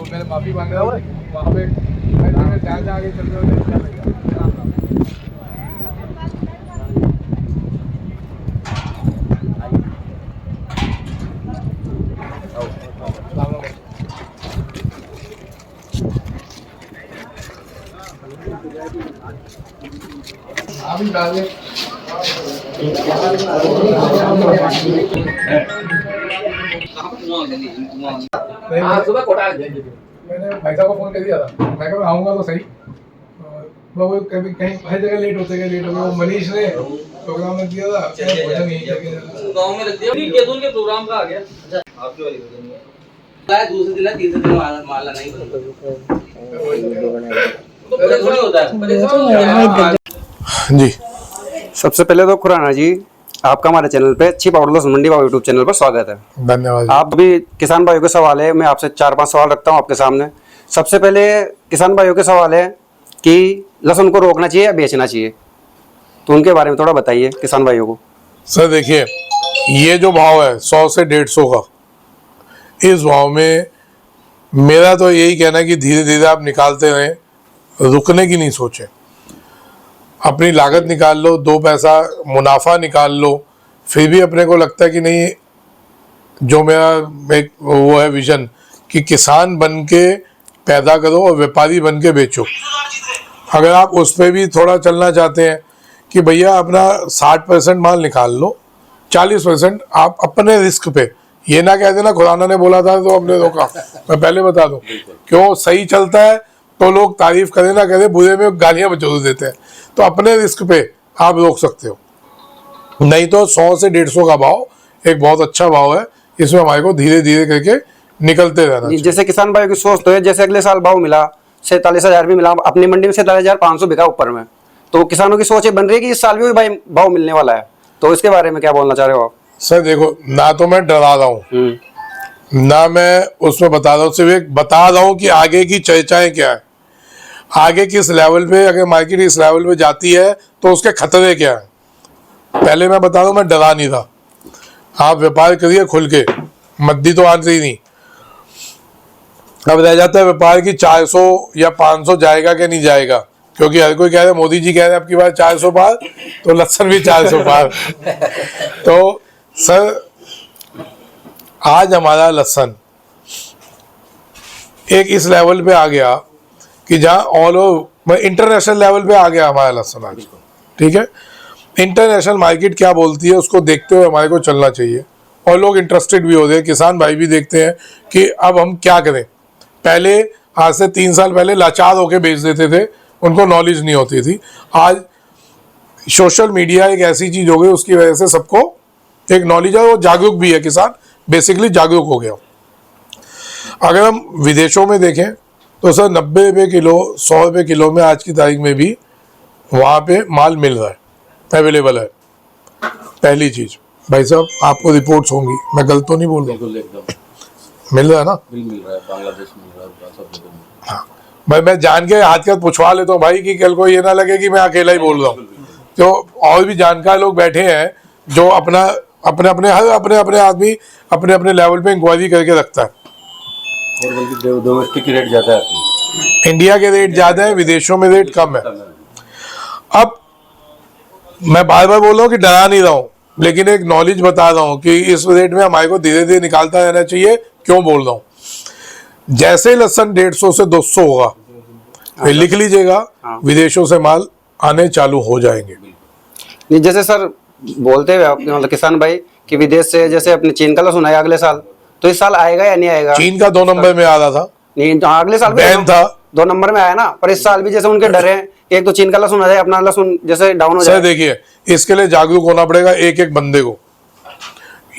मैंने माफी मांगा वहाँ पे जहाँ आगे चल रहे अभी डाल दे सुबह कोटा मैंने भाई साहब को फोन कर दिया था। मैं कहा आऊँगा तो सही, वो कभी कहीं हर जगह लेट होते गए। वो मनीष ने प्रोग्राम रख दिया था, गाँव में रख दिया। केतुल के प्रोग्राम का आ गया आपके वाली वजह नहीं है। दूसरे दिन तीसरे दिन माला नहीं होता है जी। सबसे पहले तो खुराना जी, आपका हमारे चैनल पे अच्छी पाउडर लहसुन मंडी यूट्यूब चैनल पर स्वागत है। धन्यवाद। आप भी किसान भाइयों के सवाल है, मैं आपसे 4-5 सवाल रखता हूँ आपके सामने। सबसे पहले किसान भाइयों के सवाल है कि लहसुन को रोकना चाहिए या बेचना चाहिए, तो उनके बारे में थोड़ा बताइए किसान भाइयों को। सर देखिए, ये जो भाव है 100 से 150 का, इस भाव में मेरा तो यही कहना है कि धीरे धीरे आप निकालते रहें, रुकने की नहीं सोचें। अपनी लागत निकाल लो, 2 पैसा मुनाफा निकाल लो, फिर भी अपने को लगता है कि नहीं, जो मेरा एक वो है विजन कि किसान बन के पैदा करो और व्यापारी बन के बेचो। अगर आप उस पर भी थोड़ा चलना चाहते हैं कि भैया अपना 60% माल निकाल लो, 40% आप अपने रिस्क पे, ये ना कह देना खुराना ने बोला था तो हमने रोका। मैं पहले बता दूं, क्यों सही चलता है तो लोग तारीफ करें ना करें, बुरे में गालियां जरूर देते हैं। तो अपने रिस्क पे आप रोक सकते हो, नहीं तो 100 से 150 का भाव एक बहुत अच्छा भाव है। इसमें हमारे को धीरे धीरे करके निकलते रहना चाहिए। जैसे किसान भाइयों की सोच तो है, जैसे अगले साल भाव मिला 47,000 भी मिला, अपनी मंडी में 47,500 बिका ऊपर में, तो किसानों की सोच बन रही है कि इस साल भी भाई भाव मिलने वाला है, तो इसके बारे में क्या बोलना चाह रहे हो आप? सर देखो, ना तो मैं डरा रहा हूँ ना मैं उसमें बता रहा हूँ, सिर्फ एक बता रहा हूँ कि आगे की चर्चाएं क्या है, आगे किस लेवल पे, अगर मार्केट इस लेवल पे जाती है तो उसके खतरे क्या है। पहले मैं बता रहा हूँ, मैं डरा नहीं था। आप व्यापार करिए खुल के, मद्दी तो आती ही नहीं। अब रह जाता है व्यापार की 400 या 500 जाएगा कि नहीं जाएगा, क्योंकि हर कोई कह रहा है, मोदी जी कह रहे हैं आपकी बात 400 पार, तो लहसुन भी 400 पार। तो सर आज हमारा लहसुन एक इस लेवल पे आ गया कि जहाँ ऑल ओवर इंटरनेशनल लेवल पे आ गया हमारा लहसुन आज, ठीक है। इंटरनेशनल मार्केट क्या बोलती है उसको देखते हुए हमारे को चलना चाहिए, और लोग इंटरेस्टेड भी हो रहे हैं, किसान भाई भी देखते हैं कि अब हम क्या करें। पहले आज से 3 साल पहले लाचार होके बेच देते थे, उनको नॉलेज नहीं होती थी। आज सोशल मीडिया एक ऐसी चीज हो गई, उसकी वजह से सबको एक नॉलेज है, वो जागरूक भी है, किसान बेसिकली जागरूक हो गया। अगर हम विदेशों में देखें तो सर 90 रुपये किलो, 100 रुपये किलो में आज की तारीख में भी वहाँ पे माल मिल रहा है, अवेलेबल है। पहली चीज भाई साहब, आपको रिपोर्ट्स होंगी, मैं गलत तो नहीं बोल रहा हूँ, मिल रहा है ना? मिल रहा है, बांग्लादेश मिल रहा है, सब जगह। हाँ भाई, मैं जान के हाथ के पूछवा लेता हूँ भाई, कि कल को ये ना लगे कि मैं अकेला ही बोल रहा हूँ। तो और भी जानकार लोग बैठे हैं जो अपने आदमी अपने अपने लेवल पे इंक्वायरी करके रखता है। और बल्कि डोमेस्टिक रेट ज्यादा है, इंडिया के रेट ज्यादा है, विदेशों में रेट कम है। अब मैं बार बार बोल रहा हूँ कि डरा नहीं रहा हूँ, लेकिन एक नॉलेज बता रहा हूँ कि इस रेट में हमारे को धीरे धीरे निकालता रहना चाहिए। क्यों बोल रहा हूँ, जैसे लहसुन 150 से 200 होगा, फिर लिख लीजिएगा, विदेशों से माल आने चालू हो जाएंगे। नहीं, जैसे सर बोलते हुए आपने मतलब किसान भाई कि विदेश से जैसे अपने चीन का लहसुन आया अगले साल, तो इस साल आएगा या नहीं आएगा? चीन का 2 नंबर में आ रहा था, नहीं तो अगले साल बैन था, 2 नंबर में आया ना, पर इस साल भी जैसे उनके डर है कि एक तो चीन का लहसुन आ जाए, अपना लहसुन जैसे डाउन हो जाए। सर देखिए, इसके लिए जागरूक होना पड़ेगा एक एक बंदे को।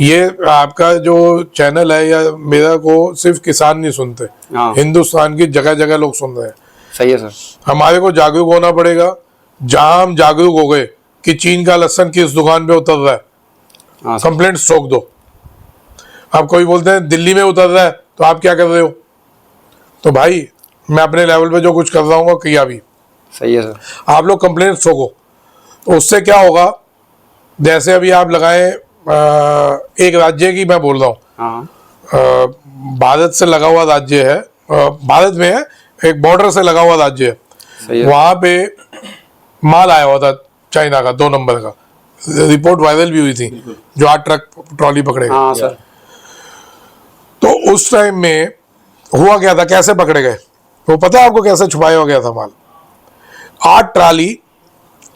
ये आपका जो चैनल है या मेरा को सिर्फ किसान नहीं सुनते, हिंदुस्तान की जगह जगह लोग सुन रहे हैं। सही है सर। हमारे को जागरूक होना पड़ेगा। जहां हम जागरूक हो गए कि चीन का लहसुन किस दुकान पे उतर रहा है, कंप्लेंट ठोक दो। आप कोई बोलते हैं दिल्ली में उतर रहा है, तो आप क्या कर रहे हो? तो भाई मैं अपने लेवल पे जो कुछ कर रहा हूँ वो किया भी। सही है सर। आप लोग कंप्लेंट ठोको, तो उससे क्या होगा, जैसे अभी आप लगाए एक राज्य की मैं बोल रहा हूँ, हाँ भारत से लगा हुआ राज्य है, भारत में है, एक बॉर्डर से लगा हुआ राज्य है, सही है। वहां पे माल आया हुआ था चाइना का 2 नंबर का, रिपोर्ट वायरल भी हुई थी, जो 8 ट्रक ट्रॉली पकड़े गए। हाँ सर। तो उस टाइम में हुआ क्या था, कैसे पकड़े गए वो पता है आपको, कैसे छुपाया हो गया था माल? 8 ट्राली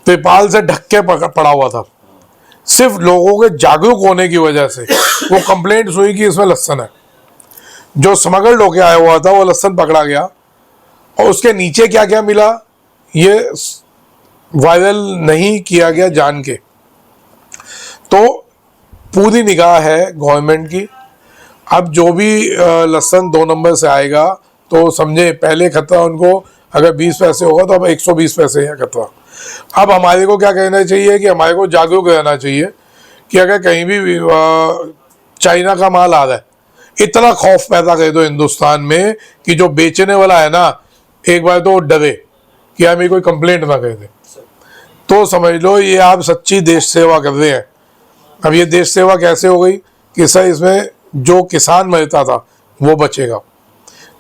त्रिपाल से ढक के पड़ा हुआ था। सिर्फ लोगों के जागरूक होने की वजह से वो कंप्लेंट हुई कि इसमें लहसुन है। जो स्मगल्ड होके आया हुआ था वो लहसुन पकड़ा गया, और उसके नीचे क्या क्या मिला ये वायरल नहीं किया गया जान के। तो पूरी निगाह है गवर्नमेंट की। अब जो भी लहसुन 2 नंबर से आएगा तो समझे, पहले खतरा उनको अगर 20 पैसे होगा तो अब 120 पैसे है खतरा। अब हमारे को क्या कहना चाहिए कि हमारे को जागरूक रहना चाहिए कि अगर कहीं भी चाइना का माल आ रहा है, इतना खौफ पैदा कर दो हिंदुस्तान में कि जो बेचने वाला है ना, एक बार तो डरे कि हमें कोई कंप्लेंट ना कर दे, तो समझ लो ये आप सच्ची देश सेवा कर रहे हैं। अब ये देश सेवा कैसे हो गई कि सर इसमें जो किसान मरता था वो बचेगा,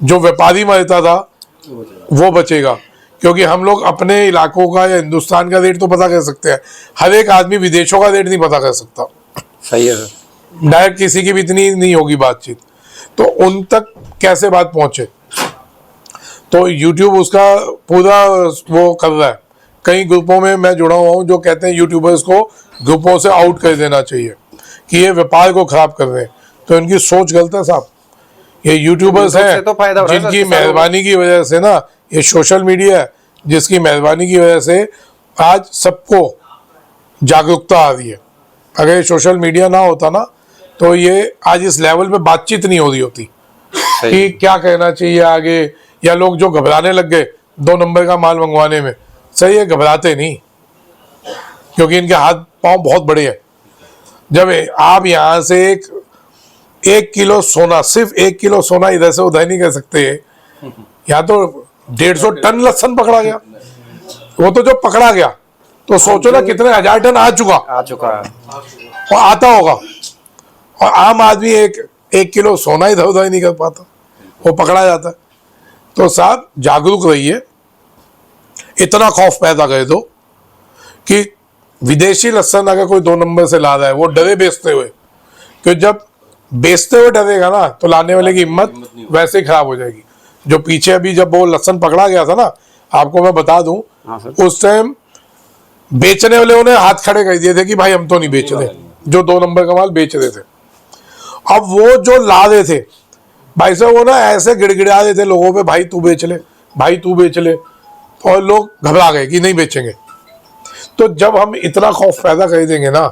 जो व्यापारी मरता था वो बचेगा, क्योंकि हम लोग अपने इलाकों का या हिंदुस्तान का रेट तो पता कर सकते हैं, हर एक आदमी विदेशों का रेट नहीं पता कर सकता। सही है सर। डायरेक्ट किसी की भी इतनी नहीं होगी बातचीत, तो उन तक कैसे बात पहुंचे? तो यूट्यूब उसका पूरा वो कर रहा है। कई ग्रुपों में मैं जुड़ा हुआ हूँ जो कहते हैं यूट्यूबर्स को ग्रुपों से आउट कर देना चाहिए कि ये व्यापार को खराब कर रहे हैं। तो इनकी सोच गलत है साहब। ये यूट्यूबर्स हैं तो फायदा हो रहा है जिनकी सर, मेहरबानी की वजह से ना, ये सोशल मीडिया है जिसकी मेहरबानी की वजह से आज सबको जागरूकता आ रही है। अगर ये सोशल मीडिया ना होता ना तो ये आज इस लेवल पे बातचीत नहीं हो रही होती कि क्या कहना चाहिए आगे, या लोग जो घबराने लग गए 2 नंबर का माल मंगवाने में। सही है, घबराते नहीं, क्योंकि इनके हाथ पांव बहुत बड़े हैं। जब आप यहाँ से एक किलो सोना, सिर्फ 1 किलो सोना इधर से उधर नहीं कर सकते, यहाँ तो 150 टन लहसुन पकड़ा गया। वो तो जो पकड़ा गया तो सोचो ना कितने 1000 टन आ चुका है और आता होगा, और आम आदमी एक किलो सोना इधर उधर नहीं कर पाता, वो पकड़ा जाता है। तो साहब जागरूक रहिए, इतना खौफ पैदा कर दो कि विदेशी लहसुन अगर कोई 2 नंबर से ला रहा है वो डरे बेचते हुए, क्योंकि जब बेचते हुए डरेगा ना तो लाने वाले की हिम्मत वैसे ही खराब हो जाएगी। जो पीछे अभी जब वो लहसुन पकड़ा गया था ना, आपको मैं बता दूं, उस टाइम बेचने वाले उन्हें हाथ खड़े कर दिए थे कि भाई हम तो नहीं बेच रहे, जो 2 नंबर का माल बेच रहे थे। अब वो जो ला रहे थे भाई साहब, वो ना ऐसे गिड़गिड़ा रहे थे लोगों पे, भाई तू बेच ले, भाई तू बेच ले, और लोग घबरा गए कि नहीं बेचेंगे। तो जब हम इतना खौफ पैदा कर देंगे ना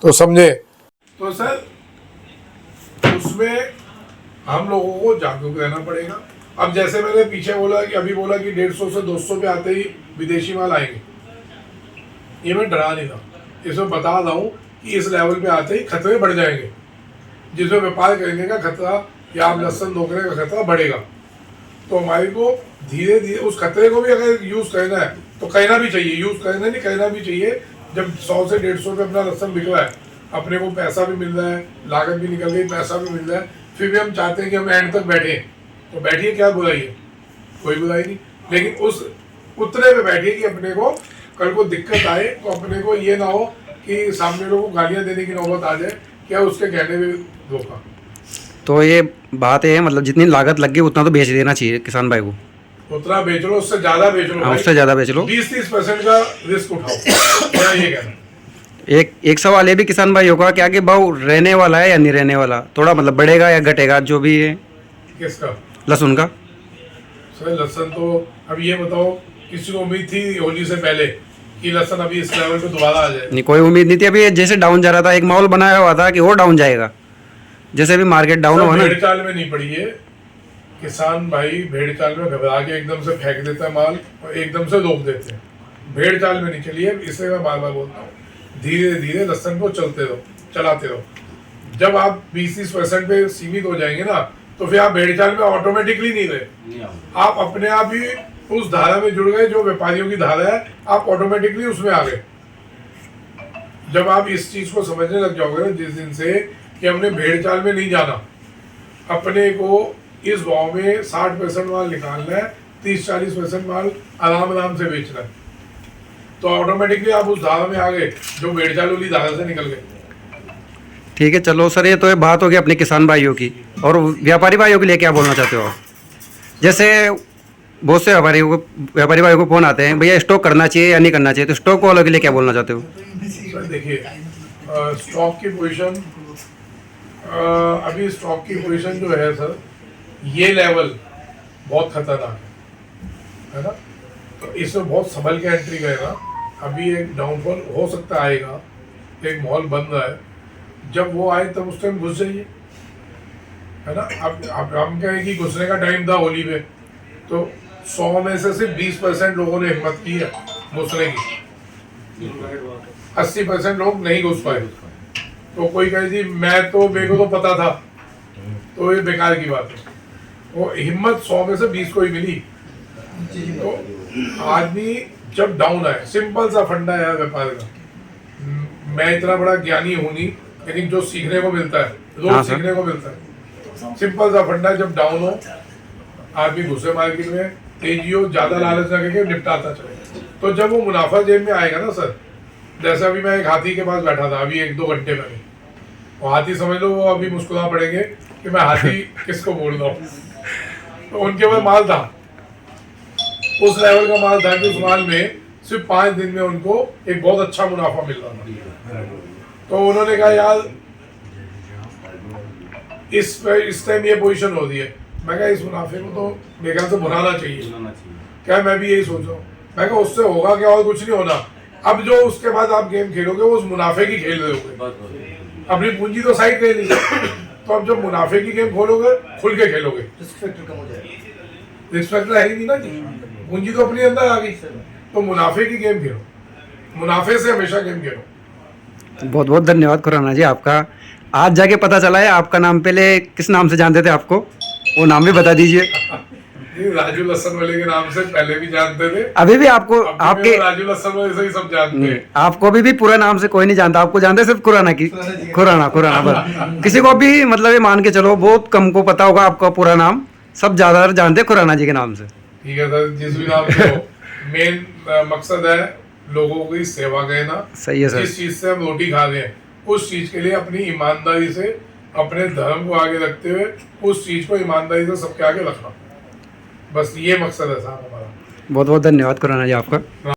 तो समझे, तो सर उसमें हम लोगों को जागरूक रहना पड़ेगा। अब जैसे मैंने पीछे बोला कि अभी बोला कि 150 से 200 पे आते ही विदेशी माल आएंगे, ये मैं डरा नहीं था, इसमें बता रहा हूँ कि इस लेवल पे आते ही खतरे बढ़ जाएंगे, जिसमें व्यापार करने का खतरा या आप लहसुन रोकने का खतरा बढ़ेगा। तो हमारे को धीरे धीरे उस खतरे को भी अगर यूज करना है तो कहना भी चाहिए, यूज करना नहीं कहना भी चाहिए। जब 100 से 150 रुपये अपना लहसुन बिक रहा है, अपने को पैसा भी मिल रहा है, लागत भी निकल गई, पैसा भी मिल रहा है, फिर भी हम चाहते हैं कि हम एंड तक बैठे, तो बैठिए, क्या बुराई है? कोई बुराई नहीं, लेकिन उस उतने पे बैठिए कि अपने को कल को दिक्कत आए तो अपने को ये ना हो कि सामने लोगों को गालियाँ देने की नौबत आ जाए, क्या उसके कहने में धोखा। तो ये बात है, मतलब जितनी लागत लग गई उतना तो बेच देना चाहिए किसान भाई को। उतना बेच लो, उससे ज्यादा बेच लो, उससे ज्यादा बेच लो, 20-30% का रिस्क उठाओ। मेरा ये कहना। एक सवाल ये भी किसान भाइयों का, क्या कि भाव रहने वाला है या नहीं रहने वाला, थोड़ा मतलब बढ़ेगा या घटेगा जो भी है? किसका? लहसुन का। सर लहसुन तो अब ये बताओ, किसी को उम्मीद थी होली से पहले कि लहसुन अभी इस लेवल पे दोबारा आ जाए? नहीं, कोई उम्मीद नहीं थी। अभी जैसे डाउन जा रहा था, एक माहौल बनाया हुआ था कि वो डाउन जाएगा, जैसे भी मार्केट डाउन हुआ ना। भेड़ चाल में नहीं पड़ी है किसान भाई, भेड़ चाल में घबरा के एकदम से फेंक देता है माल और एकदम से रोक देते हैं। भेड़ चाल में नहीं चली है, इसलिए मैं बार बार बोलता हूँ धीरे धीरे लहसुन को चलाते रहो। जब आप 20-30% पे सीमित हो जाएंगे ना तो फिर आप भेड़ चाल में ऑटोमेटिकली नहीं रहे, आप अपने आप ही उस धारा में जुड़ गए जो व्यापारियों की धारा है, आप ऑटोमेटिकली उसमें आ गए। जब आप इस चीज को समझने लग जाओगे जिस दिन से कि हमने भेड़ चाल में नहीं जाना, अपने को इस भाव में 60% माल निकालना है, 30-40% माल आराम आराम से बेचना है, तो ऑटोमेटिकली आप उस धारा में आ गए जो भेड़ चाल वाली धारा से निकल गए। ठीक है, चलो सर, ये तो ये बात होगी अपने किसान भाइयों की। और व्यापारी भाइयों के लिए क्या बोलना चाहते हो आप? जैसे बहुत से व्यापारी भाइयों को फोन आते हैं, भैया स्टॉक करना चाहिए या नहीं करना चाहिए, तो स्टॉक वालों के लिए क्या बोलना चाहते हो? सर देखिए, स्टॉक की पोजीशन, अभी स्टॉक की पोजीशन जो है सर, ये लेवल बहुत खतरनाक है ना, तो इसमें बहुत संभल के एंट्री करेगा। अभी एक डाउनफॉल हो सकता आएगा, एक माहौल बन रहा है, जब वो आए तब उस टाइम घुस जाइए, है ना। अब हम कहें कि घुसने का टाइम था होली पे, तो 100 में से सिर्फ 20% लोगों ने हिम्मत की है घुसने की, 80% लोग नहीं घुस पाए। तो कोई कहे जी मैं तो, मेरे को तो पता था, तो ये बेकार की बात है। वो हिम्मत 100 में से 20 को ही मिली। तो आदमी जब डाउन आए, सिंपल सा फंडा है व्यापार का, मैं इतना बड़ा ज्ञानी हूं नहीं, लेकिन जो सीखने को मिलता है रोज सीखने को मिलता है, सिंपल सा फंडा, जब डाउन हो आदमी घुसे मार्केट में, तेजी हो, ज्यादा लालच ना करके निपटाता चले। तो जब वो मुनाफा जेब में आएगा ना सर, जैसे अभी मैं एक हाथी के पास बैठा था अभी 1-2 घंटे पहले, वो हाथी समझ लो वो अभी मुस्कुरा पड़ेंगे कि मैं हाथी किसको बोल रहा हूँ। तो उनके पास माल था, उस लेवल का माल था कि उस माल में सिर्फ 5 दिन में उनको एक बहुत अच्छा मुनाफा मिल रहा था। तो उन्होंने कहा यार इस टाइम ये पोजीशन हो रही है, मैं कहा इस मुनाफे को तो मेरे ख्याल से भुनाना चाहिए। क्या मैं भी यही सोच रहा हूँ, मैं कहा उससे होगा क्या, और कुछ नहीं होना। अब जो उसके बाद आप गेम खेलोगे वो उस मुनाफे की खेल रहे होगे, अपनी पूंजी तो साइड ले ली, तो अब जब मुनाफे की गेम खोलोगे खुल के खेलोगे, रिस्क फैक्टर है ही नहीं ना जी, पूंजी तो अपनी अंदर आ गई। तो मुनाफे की गेम खेलो, मुनाफे से हमेशा गेम खेलो। बहुत बहुत धन्यवाद खुराना जी आपका। आज जाके पता चला है आपका नाम, पहले किस नाम से जानते थे आपको, वो नाम भी बता दीजिए। राजू लसन वाले के नाम से पहले भी जानते थे, अभी भी आपको आपके राजू लसन वाले से ही सब जानते हैं। आपको भी पूरा नाम से कोई नहीं जानता, आपको जानते सिर्फ खुराना की, खुराना बस। किसी को भी मतलब ये मान के चलो बहुत कम को पता होगा आपका पूरा नाम, सब ज्यादातर जानते हैं खुराना जी के नाम से। ठीक है सर, जिस भी नाम से हो, मेन मकसद है लोगों की सेवा करना। सही है सर। जिस चीज से हम रोटी खा रहे हैं उस चीज के लिए अपनी ईमानदारी से, अपने धर्म को आगे रखते हुए उस चीज को ईमानदारी से सबके आगे रखना, बस ये मकसद है साहब हमारा। बहुत बहुत धन्यवाद खुराना जी आपका।